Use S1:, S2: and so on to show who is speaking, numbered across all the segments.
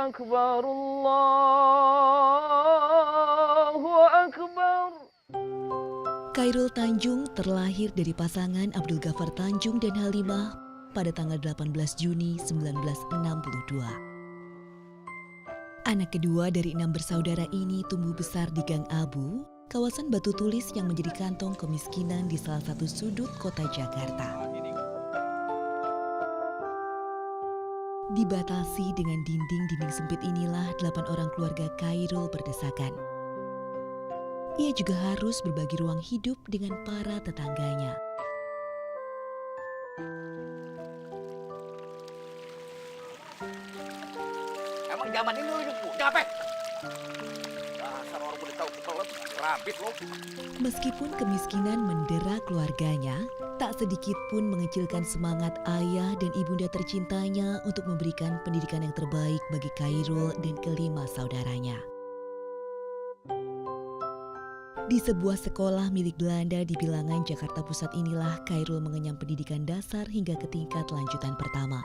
S1: Akbar, Allahu Akbar.
S2: Khairul Tanjung terlahir dari pasangan Abdul Ghaffar Tanjung dan Halimah pada tanggal 18 Juni 1962. Anak kedua dari 6 bersaudara ini tumbuh besar di Gang Abu, kawasan batu tulis yang menjadi kantong kemiskinan di salah satu sudut kota Jakarta. Dibatasi dengan dinding-dinding sempit inilah 8 orang keluarga Khairul berdesakan. Ia juga harus berbagi ruang hidup dengan para tetangganya.
S3: Emang zaman ini lu hidup punya apa? Dasar orang udah tahu kebelet, rabit lo.
S2: Meskipun kemiskinan mendera keluarganya, tak sedikit pun mengecilkan semangat ayah dan ibunda tercintanya untuk memberikan pendidikan yang terbaik bagi Khairul dan kelima saudaranya. Di sebuah sekolah milik Belanda di Bilangan, Jakarta Pusat inilah Khairul mengenyam pendidikan dasar hingga ke tingkat lanjutan pertama.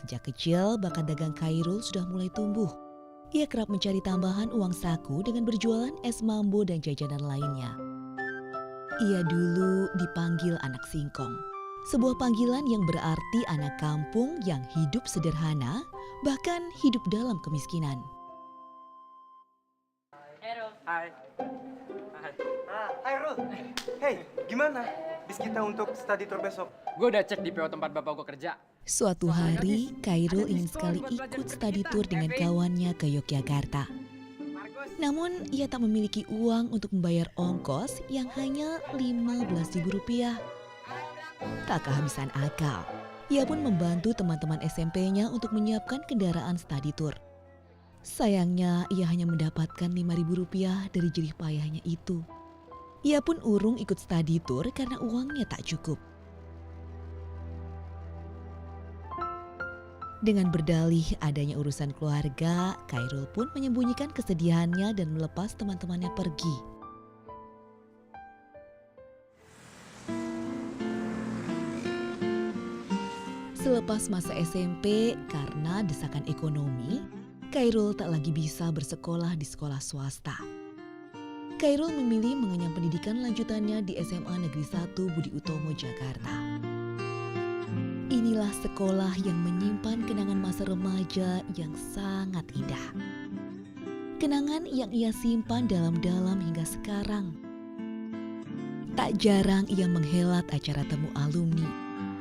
S2: Sejak kecil, bakat dagang Khairul sudah mulai tumbuh. Ia kerap mencari tambahan uang saku dengan berjualan es mambo dan jajanan lainnya. Ia dulu dipanggil anak singkong, sebuah panggilan yang berarti anak kampung yang hidup sederhana, bahkan hidup dalam kemiskinan.
S4: Hai. Hai Rul. Hey, gimana bis kita untuk study tour besok?
S5: Gue udah cek di PO tempat bapak gue kerja.
S2: Suatu hari, Khairul ingin sekali ikut study tour dengan kawannya ke Yogyakarta. Namun, ia tak memiliki uang untuk membayar ongkos yang hanya Rp15.000. Tak kehabisan akal, ia pun membantu teman-teman SMP-nya untuk menyiapkan kendaraan study tour. Sayangnya, ia hanya mendapatkan Rp5.000 dari jerih payahnya itu. Ia pun urung ikut study tour karena uangnya tak cukup. Dengan berdalih adanya urusan keluarga, Khairul pun menyembunyikan kesedihannya dan melepas teman-temannya pergi. Selepas masa SMP, karena desakan ekonomi, Khairul tak lagi bisa bersekolah di sekolah swasta. Khairul memilih mengenyam pendidikan lanjutannya di SMA Negeri 1 Budi Utomo, Jakarta. Inilah sekolah yang menyimpan kenangan masa remaja yang sangat indah. Kenangan yang ia simpan dalam-dalam hingga sekarang. Tak jarang ia menghelat acara temu alumni.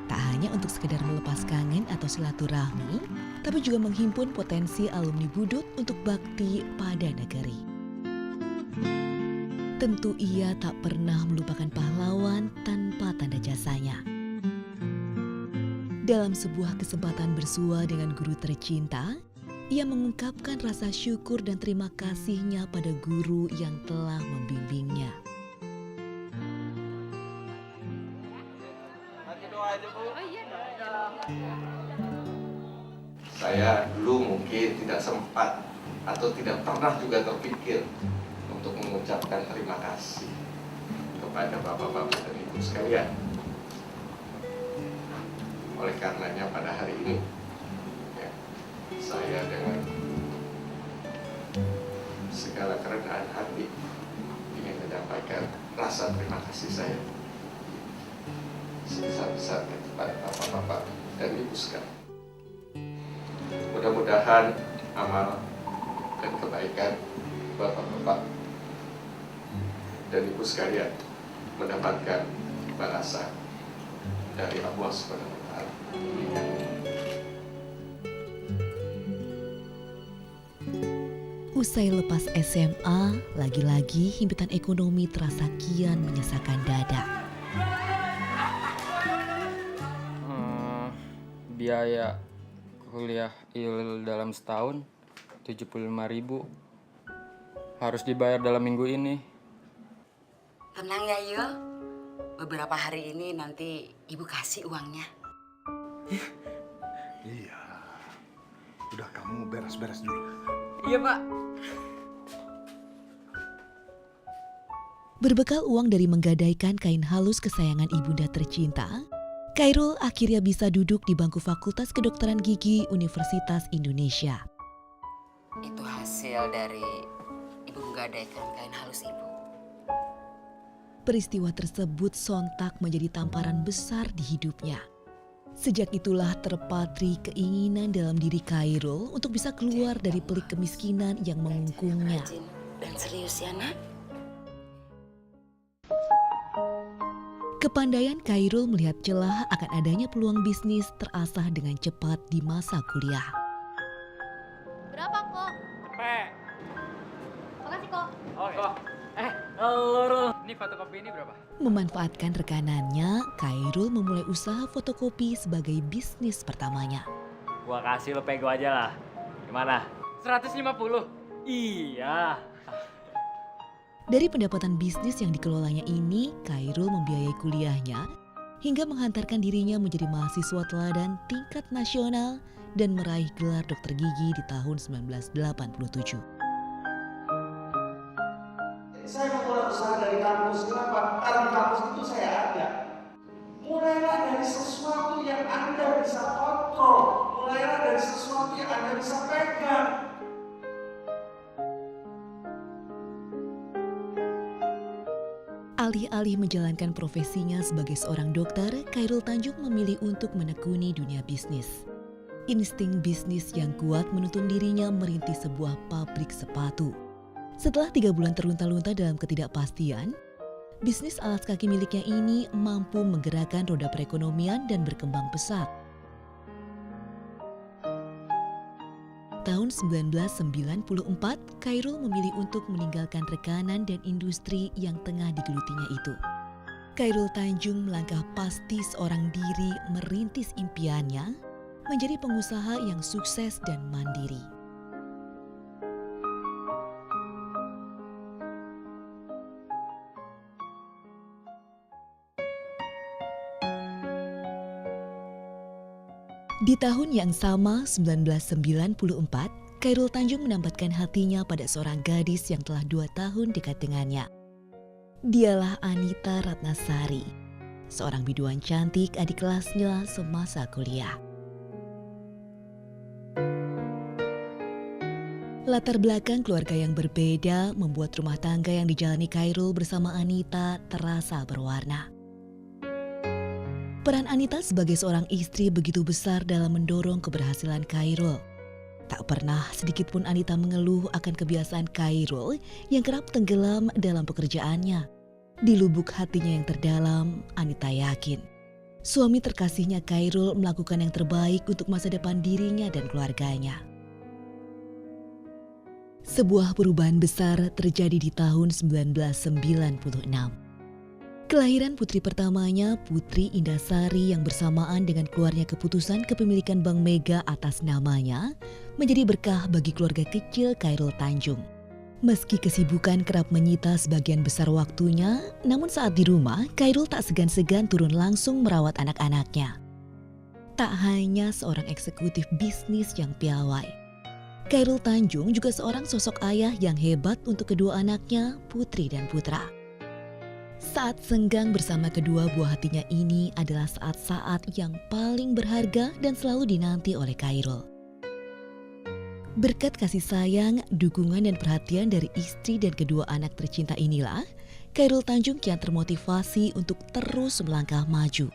S2: Tak hanya untuk sekedar melepas kangen atau silaturahmi, tapi juga menghimpun potensi alumni Budut untuk bakti pada negeri. Tentu ia tak pernah melupakan pahlawan tanpa tanda jasanya. Dalam sebuah kesempatan bersua dengan guru tercinta, ia mengungkapkan rasa syukur dan terima kasihnya pada guru yang telah membimbingnya.
S6: Saya dulu mungkin tidak sempat atau tidak pernah juga terpikir untuk mengucapkan terima kasih kepada bapak-bapak dan ibu sekalian. Oleh karenanya pada hari ini, ya, saya dengan segala kerendahan hati ingin menyampaikan rasa terima kasih saya sebesar-besarnya kepada bapak-bapak dan ibu sekalian. Mudah-mudahan amal dan kebaikan bapak-bapak dan ibu sekalian mendapatkan balasan dari Allah Subhanahu wa Ta'ala.
S2: Usai lepas SMA, lagi-lagi himpitan ekonomi terasa kian menyesakan dada.
S5: Biaya kuliah dalam setahun 75.000. Harus dibayar dalam minggu ini.
S7: Tenang ya Yul, beberapa hari ini nanti ibu kasih uangnya.
S8: Iya, udah kamu beres-beres dulu.
S5: Iya Pak.
S2: Berbekal uang dari menggadaikan kain halus kesayangan ibunda tercinta, Khairul akhirnya bisa duduk di bangku Fakultas Kedokteran Gigi Universitas Indonesia.
S7: Itu hasil dari ibu menggadaikan kain halus ibu.
S2: Peristiwa tersebut sontak menjadi tamparan besar di hidupnya. Sejak itulah terpatri keinginan dalam diri Khairul untuk bisa keluar dari pelik kemiskinan yang mengungkungnya.
S7: Rajin dan serius ya nak.
S2: Kepandaian Khairul melihat celah akan adanya peluang bisnis terasah dengan cepat di masa kuliah.
S1: Berapa kok? Makasih kok.
S5: Ini fotokopi ini berapa?
S2: Memanfaatkan rekanannya, Khairul memulai usaha fotokopi sebagai bisnis pertamanya.
S9: Gua kasih lo pego aja lah. Gimana?
S5: 150.
S9: Iya.
S2: Dari pendapatan bisnis yang dikelolanya ini, Khairul membiayai kuliahnya hingga menghantarkan dirinya menjadi mahasiswa teladan tingkat nasional dan meraih gelar dokter gigi di tahun 1987.
S6: Saya memulai usaha dari kampus. Kenapa? Karena di kampus itu saya ada. Mulailah dari sesuatu yang Anda bisa kontrol. Mulailah dari sesuatu yang Anda bisa pegang.
S2: Alih-alih menjalankan profesinya sebagai seorang dokter, Khairul Tanjung memilih untuk menekuni dunia bisnis. Insting bisnis yang kuat menuntun dirinya merintis sebuah pabrik sepatu. Setelah 3 bulan terlunta-lunta dalam ketidakpastian, bisnis alas kaki miliknya ini mampu menggerakkan roda perekonomian dan berkembang pesat. Tahun 1994, Khairul memilih untuk meninggalkan rekanan dan industri yang tengah digelutinya itu. Khairul Tanjung melangkah pasti seorang diri merintis impiannya menjadi pengusaha yang sukses dan mandiri. Di tahun yang sama, 1994, Khairul Tanjung menempatkan hatinya pada seorang gadis yang telah 2 tahun dekat dengannya. Dialah Anita Ratnasari, seorang biduan cantik adik kelasnya semasa kuliah. Latar belakang keluarga yang berbeda membuat rumah tangga yang dijalani Khairul bersama Anita terasa berwarna. Peran Anita sebagai seorang istri begitu besar dalam mendorong keberhasilan Khairul. Tak pernah sedikit pun Anita mengeluh akan kebiasaan Khairul yang kerap tenggelam dalam pekerjaannya. Di lubuk hatinya yang terdalam, Anita yakin suami terkasihnya Khairul melakukan yang terbaik untuk masa depan dirinya dan keluarganya. Sebuah perubahan besar terjadi di tahun 1996. Kelahiran putri pertamanya, Putri Indasari yang bersamaan dengan keluarnya keputusan kepemilikan Bank Mega atas namanya, menjadi berkah bagi keluarga kecil Khairul Tanjung. Meski kesibukan kerap menyita sebagian besar waktunya, namun saat di rumah, Khairul tak segan-segan turun langsung merawat anak-anaknya. Tak hanya seorang eksekutif bisnis yang piawai, Khairul Tanjung juga seorang sosok ayah yang hebat untuk kedua anaknya, Putri dan Putra. Saat senggang bersama kedua buah hatinya ini adalah saat-saat yang paling berharga dan selalu dinanti oleh Khairul. Berkat kasih sayang, dukungan dan perhatian dari istri dan kedua anak tercinta inilah, Khairul Tanjung kian termotivasi untuk terus melangkah maju.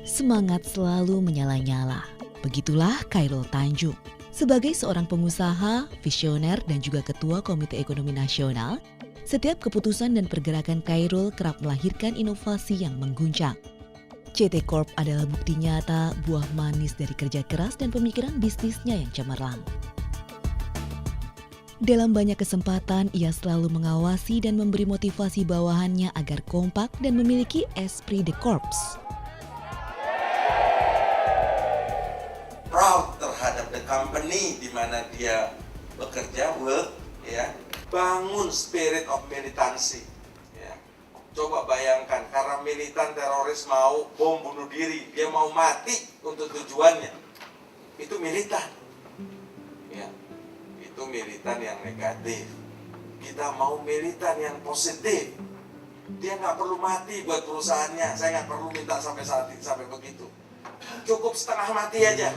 S2: Semangat selalu menyala-nyala. Begitulah Khairul Tanjung. Sebagai seorang pengusaha, visioner, dan juga ketua Komite Ekonomi Nasional, setiap keputusan dan pergerakan Khairul kerap melahirkan inovasi yang mengguncang. CT Corp adalah bukti nyata buah manis dari kerja keras dan pemikiran bisnisnya yang cemerlang. Dalam banyak kesempatan, ia selalu mengawasi dan memberi motivasi bawahannya agar kompak dan memiliki esprit de corps.
S6: Proud terhadap the company di mana dia bekerja, work, ya, bangun spirit of militancy. Ya. Coba bayangkan, karena militan teroris mau bom bunuh diri, dia mau mati untuk tujuannya, itu militan. Ya. itu militan yang negatif. Kita mau militan yang positif. Dia nggak perlu mati buat perusahaannya. Saya nggak perlu minta sampai saat ini, sampai begitu. Cukup setengah mati aja.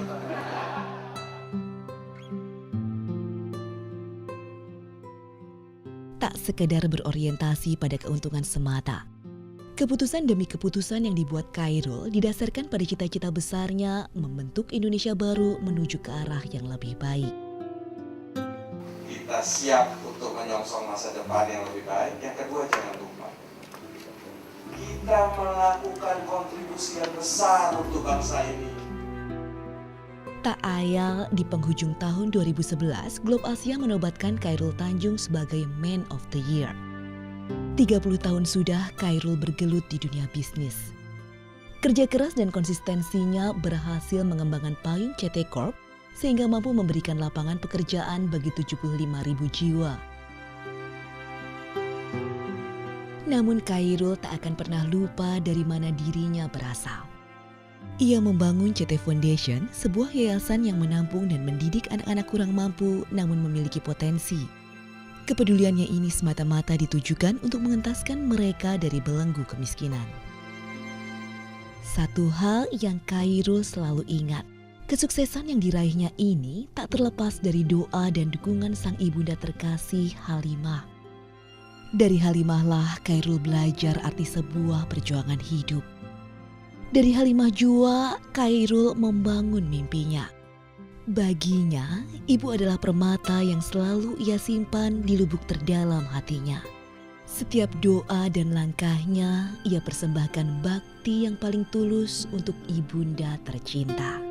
S2: Tak sekedar berorientasi pada keuntungan semata. Keputusan demi keputusan yang dibuat Khairul didasarkan pada cita-cita besarnya membentuk Indonesia baru menuju ke arah yang lebih baik.
S6: Kita siap untuk menyongsong masa depan yang lebih baik. Yang kedua, jangan lupa, kita melakukan kontribusi yang besar untuk bangsa ini.
S2: Tak ayal di penghujung tahun 2011, Globe Asia menobatkan Khairul Tanjung sebagai Man of the Year. 30 tahun sudah Khairul bergelut di dunia bisnis. Kerja keras dan konsistensinya berhasil mengembangkan payung CT Corp sehingga mampu memberikan lapangan pekerjaan bagi 75.000 jiwa. Namun Khairul tak akan pernah lupa dari mana dirinya berasal. Ia membangun CT Foundation, sebuah yayasan yang menampung dan mendidik anak-anak kurang mampu namun memiliki potensi. Kepeduliannya ini semata-mata ditujukan untuk mengentaskan mereka dari belenggu kemiskinan. Satu hal yang Khairul selalu ingat, kesuksesan yang diraihnya ini tak terlepas dari doa dan dukungan sang ibunda terkasih Halimah. Dari Halimahlah Khairul belajar arti sebuah perjuangan hidup. Dari Halimah jua Khairul membangun mimpinya. Baginya, ibu adalah permata yang selalu ia simpan di lubuk terdalam hatinya. Setiap doa dan langkahnya, ia persembahkan bakti yang paling tulus untuk ibunda tercinta.